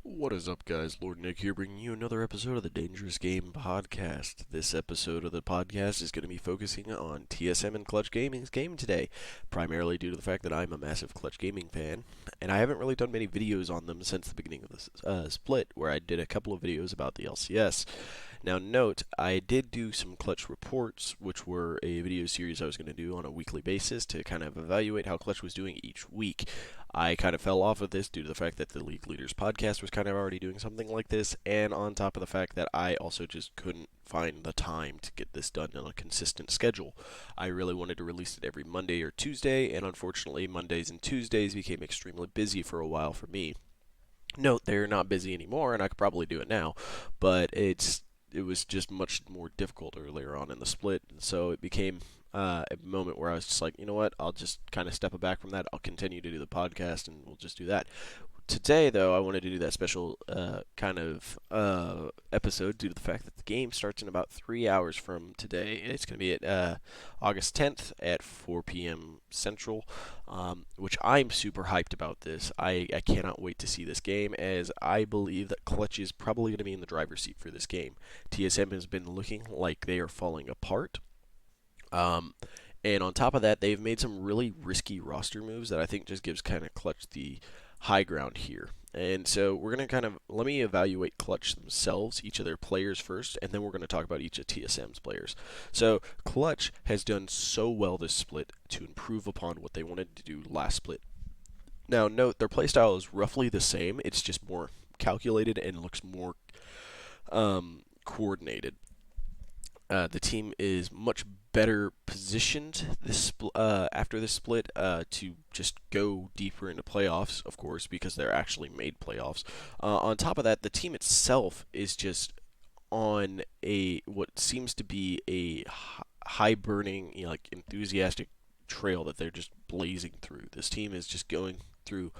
What is up, guys? Lord Nick here, bringing you another episode of the Dangerous Game Podcast. This episode of the podcast is going to be focusing on TSM and Clutch Gaming's game today, primarily due to the fact that I'm a massive Clutch Gaming fan, and I haven't really done many videos on them since the beginning of this split, where I did a couple of videos about the LCS. Now, note, I did do some Clutch reports, which were a video series I was going to do on a weekly basis to kind of evaluate how Clutch was doing each week. I kind of fell off of this due to the fact that the League Leaders podcast was kind of already doing something like this, and on top of the fact that I also just couldn't find the time to get this done on a consistent schedule. I really wanted to release it every Monday or Tuesday, and unfortunately, Mondays and Tuesdays became extremely busy for a while for me. Note, they're not busy anymore, and I could probably do it now, but it was just much more difficult earlier on in the split, and so it became a moment where I was just like, you know what, I'll just kind of step back from that. I'll continue to do the podcast, and we'll just do that. Today, though, I wanted to do that special episode due to the fact that the game starts in about 3 hours from today. It's going to be at August 10th at 4 p.m. Central, which I'm super hyped about this. I cannot wait to see this game, as I believe that Clutch is probably going to be in the driver's seat for this game. TSM has been looking like they are falling apart. Um, and on top of that, they've made some really risky roster moves that I think just gives kind of Clutch the high ground here. And so we're going to let me evaluate Clutch themselves, each of their players first, and then we're going to talk about each of TSM's players. So Clutch has done so well this split to improve upon what they wanted to do last split. Now, note, their playstyle is roughly the same, it's just more calculated and looks more coordinated. The team is much better positioned after this split to just go deeper into playoffs, of course, because they're actually made playoffs. On top of that, the team itself is just on a what seems to be a high burning, like enthusiastic trail that they're just blazing through. This team is just going through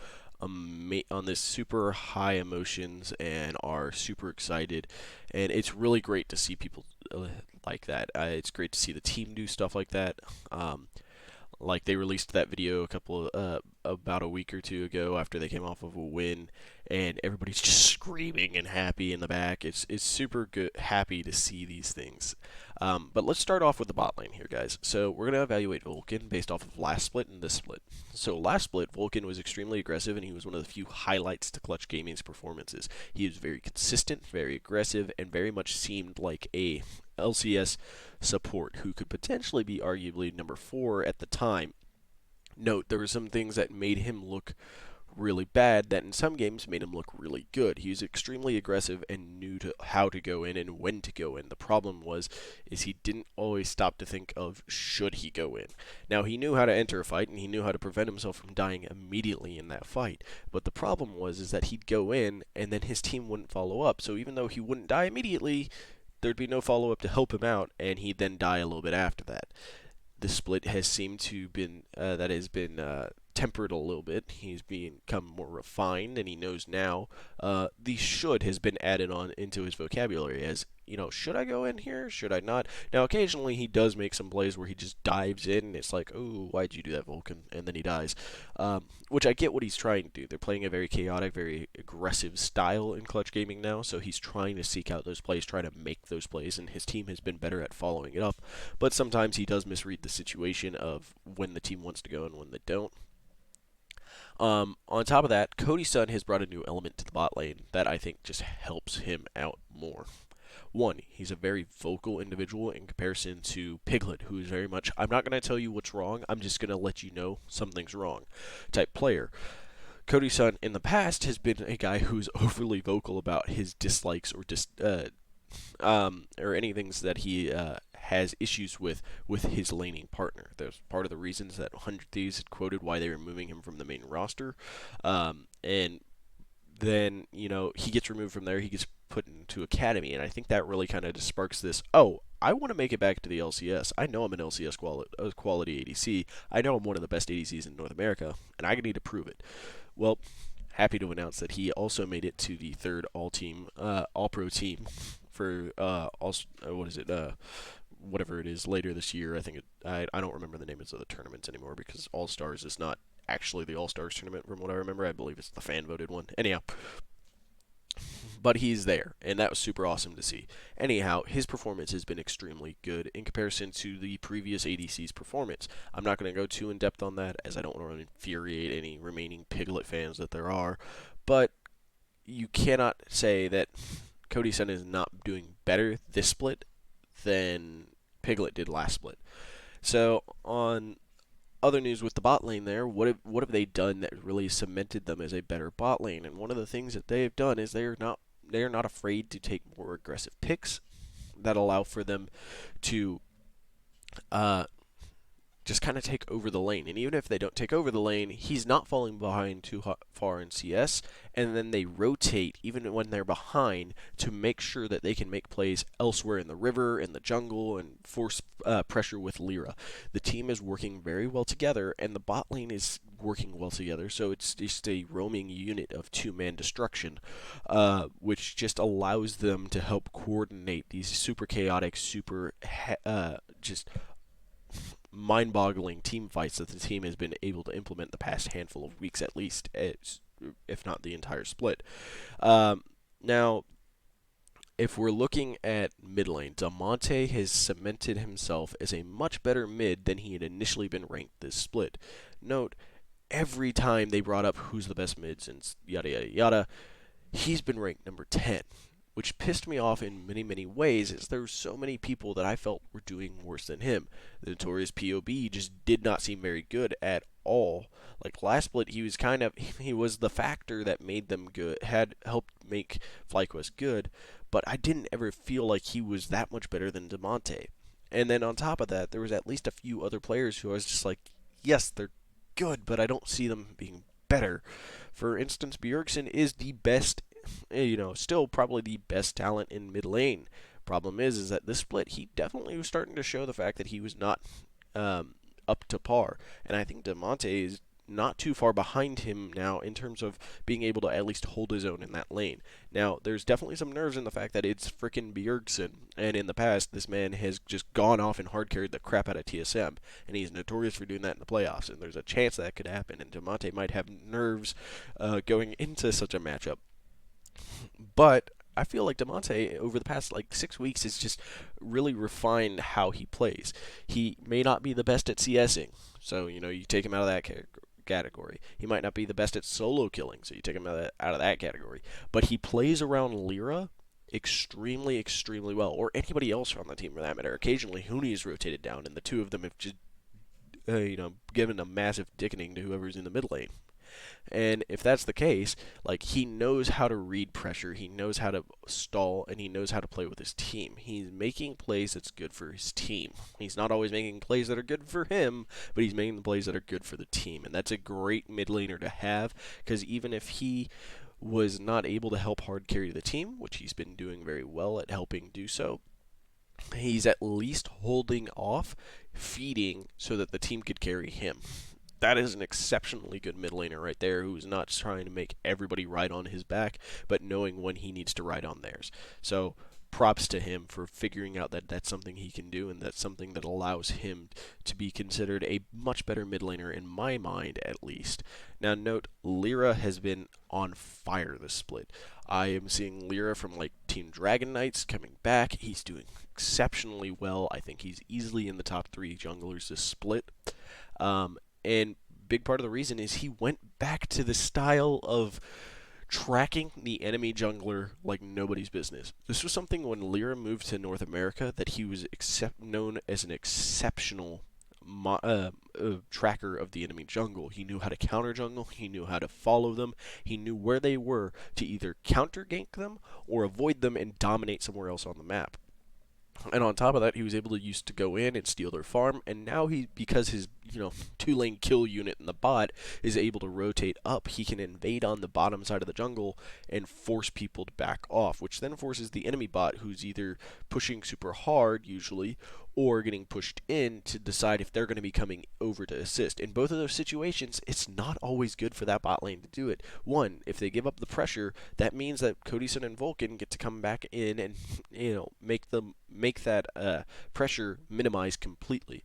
on this super high emotions and are super excited, and it's really great to see people like that. It's great to see the team do stuff like that. Like they released that video about a week or two ago after they came off of a win, and everybody's just screaming and happy in the back. It's super good, happy to see these things. But let's start off with the bot lane here, guys. So we're gonna evaluate Vulcan based off of last split and this split. So last split, Vulcan was extremely aggressive, and he was one of the few highlights to Clutch Gaming's performances. He was very consistent, very aggressive, and very much seemed like a LCS support who could potentially be arguably number 4 at the time. Note, there were some things that made him look really bad that in some games made him look really good. He was extremely aggressive and knew how to go in and when to go in. The problem is he didn't always stop to think of should he go in. Now, he knew how to enter a fight and he knew how to prevent himself from dying immediately in that fight. But the problem is that he'd go in and then his team wouldn't follow up. So even though he wouldn't die immediately, there'd be no follow up to help him out, and he'd then die a little bit after that. The split has seemed to been that has been tempered a little bit. He's become more refined, and he knows now. The should has been added on into his vocabulary as, should I go in here? Should I not? Now, occasionally he does make some plays where he just dives in, and it's like, oh, why'd you do that, Vulcan? And then he dies. Which I get what he's trying to do. They're playing a very chaotic, very aggressive style in Clutch Gaming now, so he's trying to seek out those plays, try to make those plays, and his team has been better at following it up. But sometimes he does misread the situation of when the team wants to go and when they don't. On top of that, Cody Sun has brought a new element to the bot lane that I think just helps him out more. One, he's a very vocal individual in comparison to Piglet, who is very much, I'm not going to tell you what's wrong, I'm just going to let you know something's wrong type player. Cody Sun in the past has been a guy who's overly vocal about his dislikes or anything that he has issues with his laning partner. That's part of the reasons that 100 Thieves had quoted why they were removing him from the main roster. And then, he gets removed from there, he gets put into Academy, and I think that really kind of just sparks this, oh, I want to make it back to the LCS. I know I'm an LCS quality ADC. I know I'm one of the best ADCs in North America, and I need to prove it. Well, happy to announce that he also made it to the third all-pro team for what is it? Whatever it is later this year. I don't remember the names of the tournaments anymore because All Stars is not actually the All Stars tournament from what I remember. I believe it's the fan voted one. Anyhow, but he's there, and that was super awesome to see. Anyhow, his performance has been extremely good in comparison to the previous ADC's performance. I'm not going to go too in depth on that, as I don't want to infuriate any remaining Piglet fans that there are, but you cannot say that Cody Sun is not doing better this split than Piglet did last split. So, on other news with the bot lane there, what have they done that really cemented them as a better bot lane? And one of the things that they've done is they are not afraid to take more aggressive picks that allow for them to uh, just kind of take over the lane. And even if they don't take over the lane, he's not falling behind too far in CS. And then they rotate, even when they're behind, to make sure that they can make plays elsewhere in the river, in the jungle, and force pressure with Lyra. The team is working very well together, and the bot lane is working well together. So it's just a roaming unit of two-man destruction, which just allows them to help coordinate these super chaotic, super just mind-boggling team fights that the team has been able to implement the past handful of weeks at least, if not the entire split. Now, if we're looking at mid lane, Damonte has cemented himself as a much better mid than he had initially been ranked this split. Note, every time they brought up who's the best mids and yada yada yada, he's been ranked number 10, which pissed me off in many, many ways, as there were so many people that I felt were doing worse than him. The notorious POB just did not seem very good at all. Like last split, he was the factor that made them good, had helped make FlyQuest good, but I didn't ever feel like he was that much better than Damonte. And then on top of that, there was at least a few other players who I was just like, yes, they're good, but I don't see them being better. For instance, Bjergsen is the best, still probably the best talent in mid lane. Problem is that this split, he definitely was starting to show the fact that he was not up to par. And I think Damonte is not too far behind him now in terms of being able to at least hold his own in that lane. Now, there's definitely some nerves in the fact that it's frickin' Bjergsen, and in the past, this man has just gone off and hard carried the crap out of TSM, and he's notorious for doing that in the playoffs, and there's a chance that could happen, and Damonte might have nerves going into such a matchup. But I feel like Damonte over the past like 6 weeks has just really refined how he plays. He may not be the best at CSing, so you take him out of that category. He might not be the best at solo killing, so you take him out of that category. But he plays around Lyra extremely, extremely well, or anybody else on the team for that matter. Occasionally, Huni is rotated down, and the two of them have just given a massive dickening to whoever's in the mid lane. And if that's the case, like he knows how to read pressure, he knows how to stall, and he knows how to play with his team. He's making plays that's good for his team. He's not always making plays that are good for him, but he's making the plays that are good for the team. And that's a great mid laner to have, because even if he was not able to help hard carry the team, which he's been doing very well at helping do so, he's at least holding off, feeding so that the team could carry him. That is an exceptionally good mid laner right there, who's not trying to make everybody ride on his back, but knowing when he needs to ride on theirs. So props to him for figuring out that that's something he can do, and that's something that allows him to be considered a much better mid laner in my mind, at least. Now note, Lyra has been on fire this split. I am seeing Lyra from like Team Dragon Knights coming back. He's doing exceptionally well. I think he's easily in the top 3 junglers this split. And big part of the reason is he went back to the style of tracking the enemy jungler like nobody's business. This was something when Lyra moved to North America that he was known as an exceptional tracker of the enemy jungle. He knew how to counter jungle, he knew how to follow them, he knew where they were to either counter gank them or avoid them and dominate somewhere else on the map. And on top of that, he was able to use to go in and steal their farm, and now because his 2-lane kill unit in the bot is able to rotate up, he can invade on the bottom side of the jungle and force people to back off, which then forces the enemy bot, who's either pushing super hard usually or getting pushed in, to decide if they're going to be coming over to assist. In both of those situations, it's not always good for that bot lane to do it. One, if they give up the pressure, that means that Codison and Vulcan get to come back in and make that pressure minimized completely.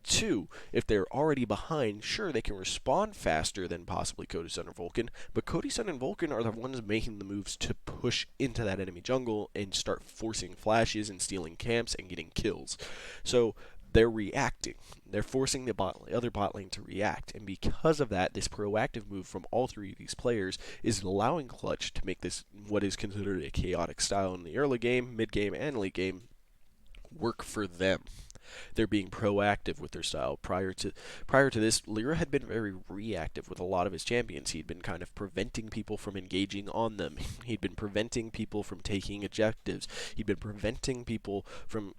Two, if they're already behind, sure, they can respond faster than possibly Cody Sun or Vulcan, but Cody Sun and Vulcan are the ones making the moves to push into that enemy jungle and start forcing flashes and stealing camps and getting kills. So they're reacting. They're forcing the other bot lane to react, and because of that, this proactive move from all three of these players is allowing Clutch to make this what is considered a chaotic style in the early game, mid game, and late game work for them. They're being proactive with their style. Prior to this, Lyra had been very reactive with a lot of his champions. He'd been kind of preventing people from engaging on them. He'd been preventing people from taking objectives. He'd been preventing people from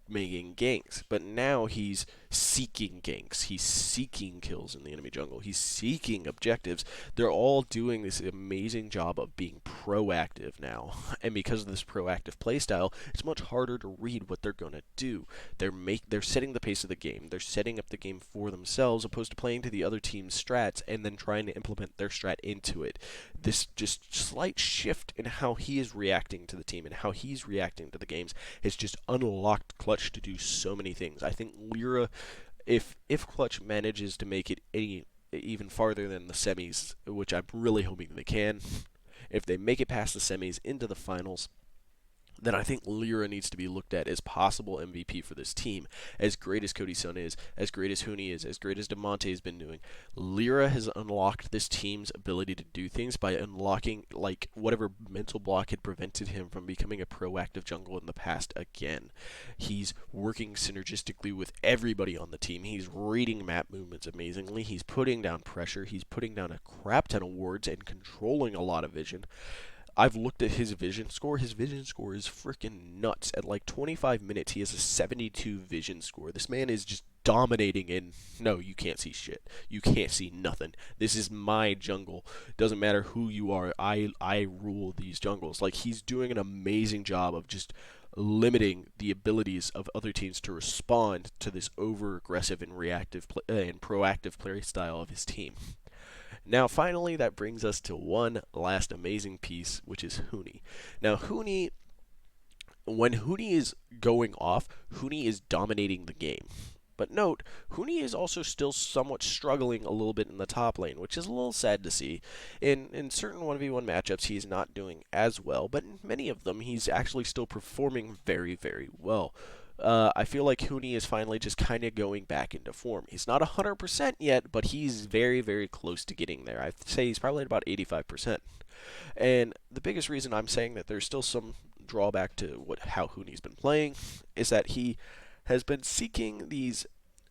making ganks, but now he's seeking ganks. He's seeking kills in the enemy jungle. He's seeking objectives. They're all doing this amazing job of being proactive now. And because of this proactive playstyle, it's much harder to read what they're going to do. They're setting the pace of the game. They're setting up the game for themselves opposed to playing to the other team's strats and then trying to implement their strat into it. This just slight shift in how he is reacting to the team and how he's reacting to the games has just unlocked Clutch to do so many things. I think Lyra, if Clutch manages to make it even farther than the semis, which I'm really hoping they can, if they make it past the semis into the finals, then I think Lyra needs to be looked at as possible MVP for this team. As great as Cody Sun is, as great as Huni is, as great as Demonte has been doing, Lyra has unlocked this team's ability to do things by unlocking like whatever mental block had prevented him from becoming a proactive jungle in the past again. He's working synergistically with everybody on the team. He's reading map movements amazingly. He's putting down pressure. He's putting down a crap ton of wards and controlling a lot of vision. I've looked at his vision score. His vision score is freaking nuts. At like 25 minutes, he has a 72 vision score. This man is just dominating in, no, you can't see shit. You can't see nothing. This is my jungle. Doesn't matter who you are. I rule these jungles. Like, he's doing an amazing job of just limiting the abilities of other teams to respond to this over-aggressive and reactive and proactive play style of his team. Now, finally, that brings us to one last amazing piece, which is Huni. Now, when Huni is going off, Huni is dominating the game. But note, Huni is also still somewhat struggling a little bit in the top lane, which is a little sad to see. In certain 1v1 matchups, he's not doing as well, but in many of them, he's actually still performing very, very well. I feel like Huni is finally just kind of going back into form. He's not 100% yet, but he's very, very close to getting there. I'd say he's probably at about 85%. And the biggest reason I'm saying that there's still some drawback to how Huni's been playing is that he has been seeking these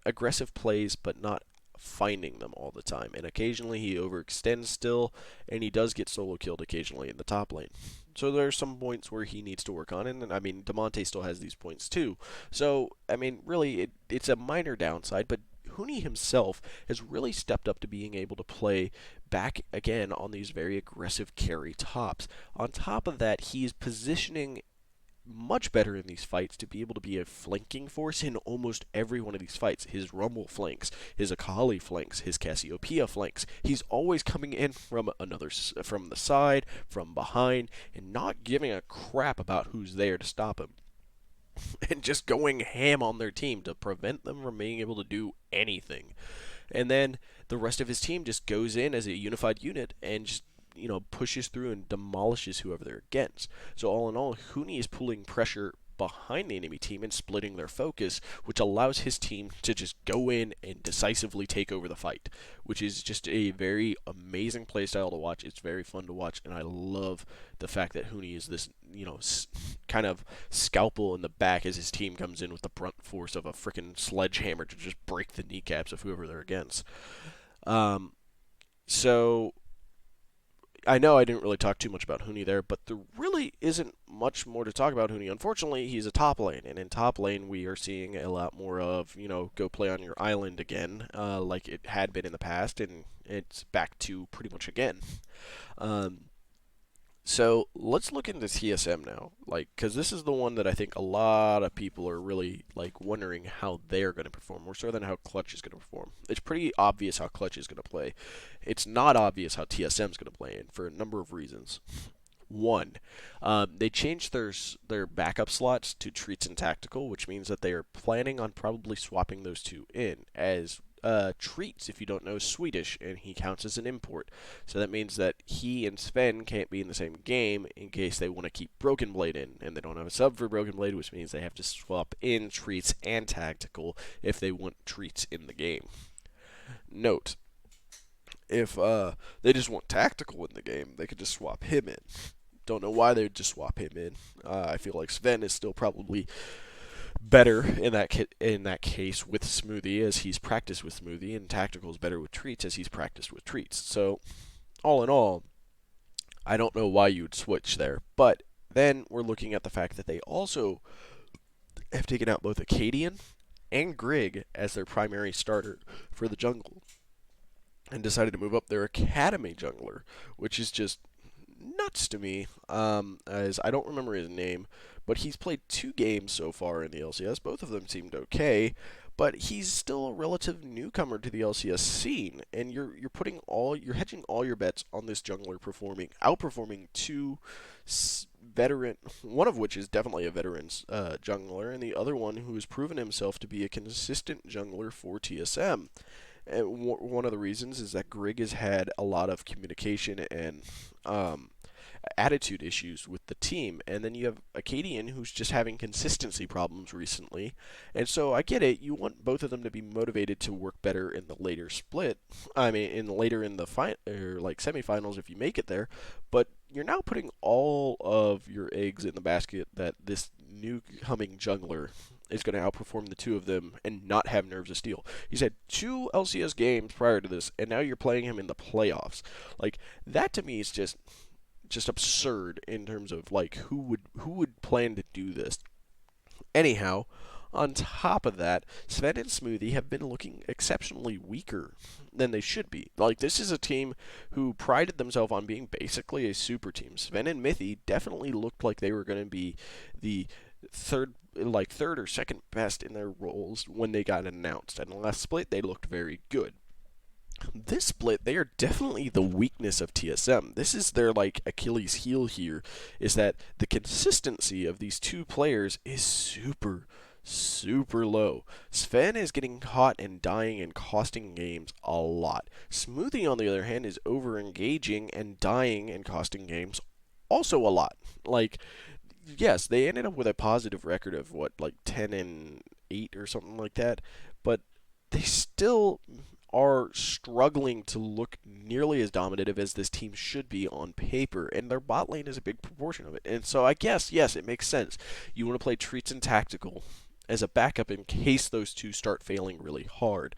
aggressive plays but not finding them all the time. And occasionally he overextends still, and he does get solo killed occasionally in the top lane. So there are some points where he needs to work on it, and I mean, Demonte still has these points too. So, I mean, really, it's a minor downside, but Huni himself has really stepped up to being able to play back again on these very aggressive carry tops. On top of that, he's positioning much better in these fights to be able to be a flanking force in almost every one of these fights. His Rumble flanks, his Akali flanks, his Cassiopeia flanks. He's always coming in from from the side, from behind, and not giving a crap about who's there to stop him. And just going ham on their team to prevent them from being able to do anything. And then the rest of his team just goes in as a unified unit and just pushes through and demolishes whoever they're against. So all in all, Huni is pulling pressure behind the enemy team and splitting their focus, which allows his team to just go in and decisively take over the fight, which is just a very amazing playstyle to watch. It's very fun to watch, and I love the fact that Huni is this, kind of scalpel in the back as his team comes in with the brunt force of a freaking sledgehammer to just break the kneecaps of whoever they're against. So I know I didn't really talk too much about Huni there, but there really isn't much more to talk about Huni. Unfortunately, he's a top lane, and in top lane we are seeing a lot more of, go play on your island again, like it had been in the past, and it's back to pretty much again. So let's look into TSM now, because this is the one that I think a lot of people are really wondering how they're going to perform, more so than how Clutch is going to perform. It's pretty obvious how Clutch is going to play. It's not obvious how TSM is going to play, and for a number of reasons. One, they changed their backup slots to treats and tactical, which means that they are planning on probably swapping those two in as treats. If you don't know, Swedish, and he counts as an import. So that means that he and Sven can't be in the same game in case they want to keep Broken Blade in, and they don't have a sub for Broken Blade, which means they have to swap in treats and tactical if they want treats in the game. Note, if they just want tactical in the game, they could just swap him in. Don't know why they would just swap him in. I feel like Sven is still probably better in that case with Smoothie, as he's practiced with Smoothie, and Tactical is better with Treats as he's practiced with Treats. So all in all, I don't know why you would switch there. But then we're looking at the fact that they also have taken out both Acadian and Grig as their primary starter for the jungle, and decided to move up their academy jungler, which is just nuts to me. As I don't remember his name, but he's played 2 games so far in the LCS. Both of them seemed okay, but he's still a relative newcomer to the LCS scene, and you're hedging all your bets on this jungler outperforming two veteran, one of which is definitely a veteran jungler, and the other one who has proven himself to be a consistent jungler for TSM. And one of the reasons is that Grig has had a lot of communication and attitude issues with the team, and then you have Acadian, who's just having consistency problems recently. And so I get it, you want both of them to be motivated to work better in the later split. I mean, later in the like semifinals if you make it there, but you're now putting all of your eggs in the basket that this new coming jungler is going to outperform the two of them and not have nerves of steel. He's had 2 LCS games prior to this, and now you're playing him in the playoffs. Like, that to me is just absurd in terms of like who would plan to do this. Anyhow, on top of that, Sven and Smoothie have been looking exceptionally weaker than they should be. Like, this is a team who prided themselves on being basically a super team. Sven and Mithy definitely looked like they were going to be the third or second best in their roles when they got announced. And in the last split, they looked very good. This split, they are definitely the weakness of TSM. This is their like Achilles heel here, is that the consistency of these two players is super low. Sven is getting caught and dying and costing games a lot. Smoothie, on the other hand, is over engaging and dying and costing games also a lot. Like, yes, they ended up with a positive record of what, like 10-8 or something like that, but they still are struggling to look nearly as dominative as this team should be on paper, and their bot lane is a big proportion of it. And so I guess, yes, it makes sense. You want to play treats and tactical as a backup in case those two start failing really hard.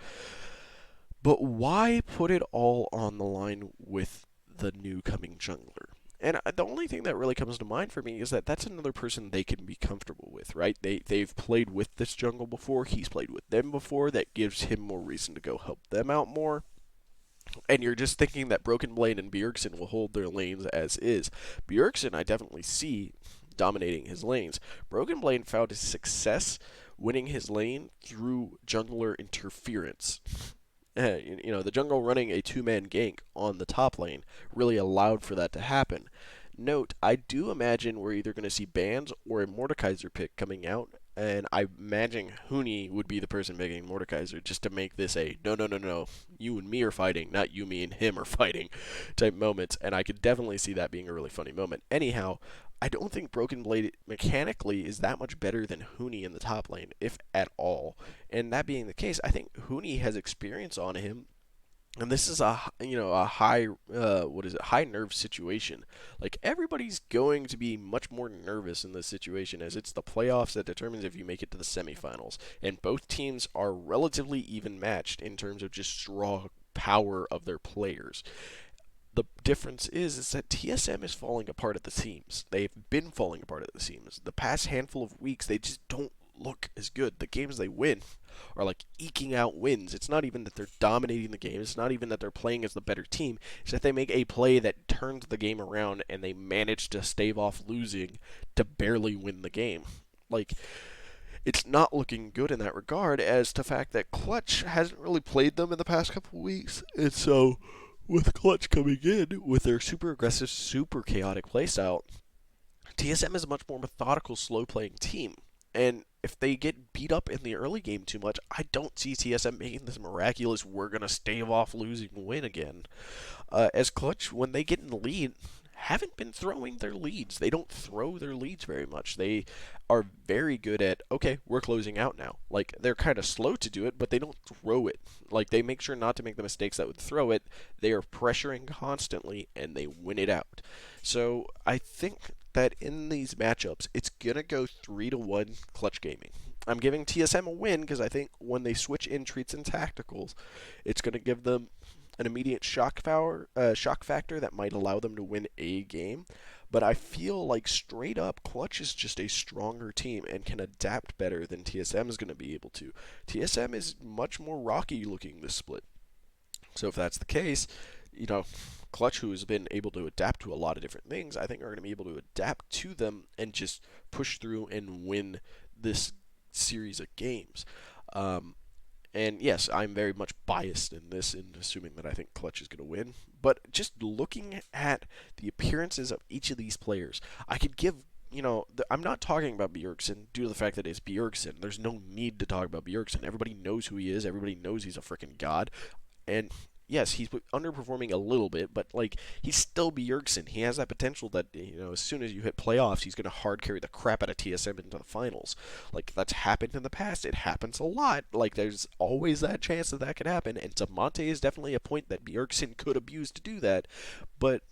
But why put it all on the line with the new coming jungler? And the only thing that really comes to mind for me is that that's another person they can be comfortable with, right? They've played with this jungle before. He's played with them before. That gives him more reason to go help them out more. And you're just thinking that Broken Blade and Bjergsen will hold their lanes as is. Bjergsen, I definitely see dominating his lanes. Broken Blade found his success winning his lane through jungler interference. The jungle running a 2-man gank on the top lane really allowed for that to happen. Note, I do imagine we're either going to see bans or a Mordekaiser pick coming out, and I imagine Huni would be the person picking Mordekaiser just to make this a no, you and me are fighting, not you, me, and him are fighting type moments, and I could definitely see that being a really funny moment. Anyhow, I don't think Broken Blade mechanically is that much better than Huni in the top lane, if at all. And that being the case, I think Huni has experience on him, and this is a high high nerve situation. Like, everybody's going to be much more nervous in this situation, as it's the playoffs that determines if you make it to the semifinals, and both teams are relatively even matched in terms of just raw power of their players. The difference is that TSM is falling apart at the seams. They've been falling apart at the seams. The past handful of weeks, they just don't look as good. The games they win are like eking out wins. It's not even that they're dominating the game. It's not even that they're playing as the better team. It's that they make a play that turns the game around and they manage to stave off losing to barely win the game. Like, it's not looking good in that regard, as to the fact that Clutch hasn't really played them in the past couple of weeks. And so with Clutch coming in with their super aggressive, super chaotic playstyle, TSM is a much more methodical, slow playing team. And if they get beat up in the early game too much, I don't see TSM making this miraculous, we're going to stave off losing win again. As Clutch, when they get in the lead, haven't been throwing their leads. They don't throw their leads very much. They are very good at, okay, we're closing out now. Like, they're kind of slow to do it, but they don't throw it. Like, they make sure not to make the mistakes that would throw it. They are pressuring constantly, and they win it out. So, I think that in these matchups, it's going to go 3-1 Clutch Gaming. I'm giving TSM a win because I think when they switch in treats and tacticals, it's going to give them an immediate shock factor that might allow them to win a game. But I feel like straight up, Clutch is just a stronger team and can adapt better than TSM is going to be able to. TSM is much more rocky looking this split. So if that's the case, you know, Clutch, who has been able to adapt to a lot of different things, I think are going to be able to adapt to them and just push through and win this series of games. Um, and yes, I'm very much biased in this, in assuming that I think Clutch is going to win. But just looking at the appearances of each of these players, I could give. I'm not talking about Bjergsen due to the fact that it's Bjergsen. There's no need to talk about Bjergsen. Everybody knows who he is. Everybody knows he's a freaking god. And yes, he's underperforming a little bit, but like he's still Bjergsen. He has that potential that as soon as you hit playoffs, he's going to hard carry the crap out of TSM into the finals. Like that's happened in the past. It happens a lot. Like there's always that chance that that could happen. And Damonte is definitely a point that Bjergsen could abuse to do that. But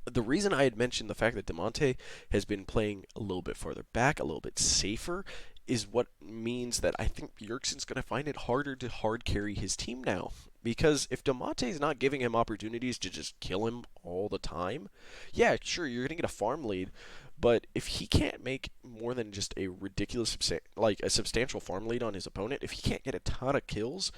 the reason I had mentioned the fact that Damonte has been playing a little bit farther back, a little bit safer, is what means that I think Bjergsen's going to find it harder to hard carry his team now. Because if Damonte is not giving him opportunities to just kill him all the time, yeah, sure, you're going to get a farm lead, but if he can't make more than just a ridiculous, like a substantial farm lead on his opponent, if he can't get a ton of kills,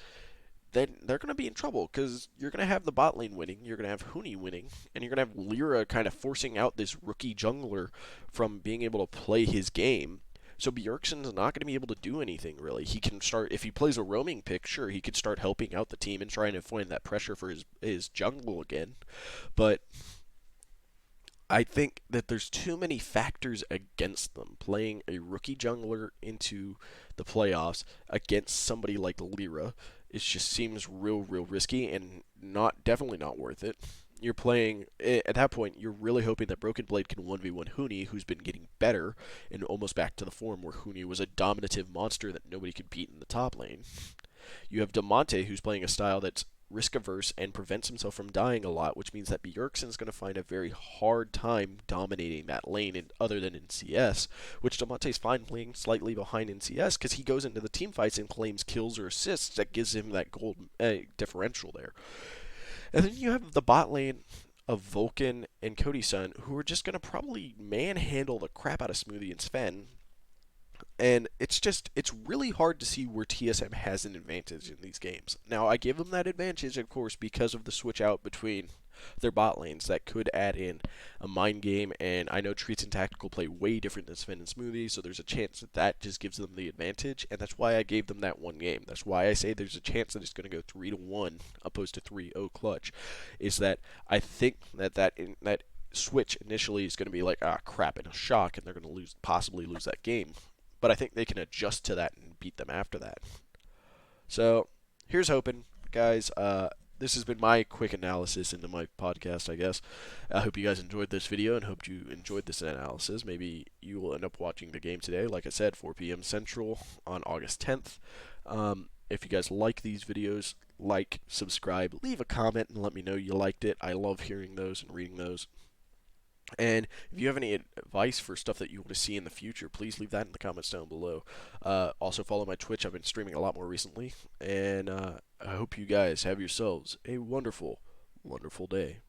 then they're going to be in trouble because you're going to have the bot lane winning, you're going to have Huni winning, and you're going to have Lyra kind of forcing out this rookie jungler from being able to play his game. So Bjergsen's not going to be able to do anything really. He can start, if he plays a roaming pick, sure, he could start helping out the team and trying to find that pressure for his jungle again. But I think that there's too many factors against them playing a rookie jungler into the playoffs against somebody like Lyra. It just seems real risky and definitely not worth it. You're playing at that point. You're really hoping that Broken Blade can 1v1 Huni, who's been getting better and almost back to the form where Huni was a dominative monster that nobody could beat in the top lane. You have Damonte, who's playing a style that's risk averse and prevents himself from dying a lot, which means that Bjergsen's going to find a very hard time dominating that lane, other than in CS, which Damonte's fine playing slightly behind in CS because he goes into the team fights and claims kills or assists that gives him that gold differential there. And then you have the bot lane of Vulcan and Cody Sun, who are just going to probably manhandle the crap out of Smoothie and Sven, and it's really hard to see where TSM has an advantage in these games. Now, I give them that advantage, of course, because of the switch out between their bot lanes that could add in a mind game, and I know Treats and Tactical play way different than Sven and Smoothie, so there's a chance that that just gives them the advantage, and that's why I gave them that one game. That's why I say there's a chance that it's going to go 3-1 opposed to 3-0 Clutch, is that I think that switch initially is going to be like, ah, crap, and a shock, and they're going to possibly lose that game. But I think they can adjust to that and beat them after that. So here's hoping, guys. This has been my quick analysis into my podcast, I guess. I hope you guys enjoyed this video and hope you enjoyed this analysis. Maybe you will end up watching the game today, like I said, 4 p.m. Central on August 10th. If you guys like these videos, like, subscribe, leave a comment, and let me know you liked it. I love hearing those and reading those. And if you have any advice for stuff that you want to see in the future, please leave that in the comments down below. Also, follow my Twitch. I've been streaming a lot more recently. And I hope you guys have yourselves a wonderful, wonderful day.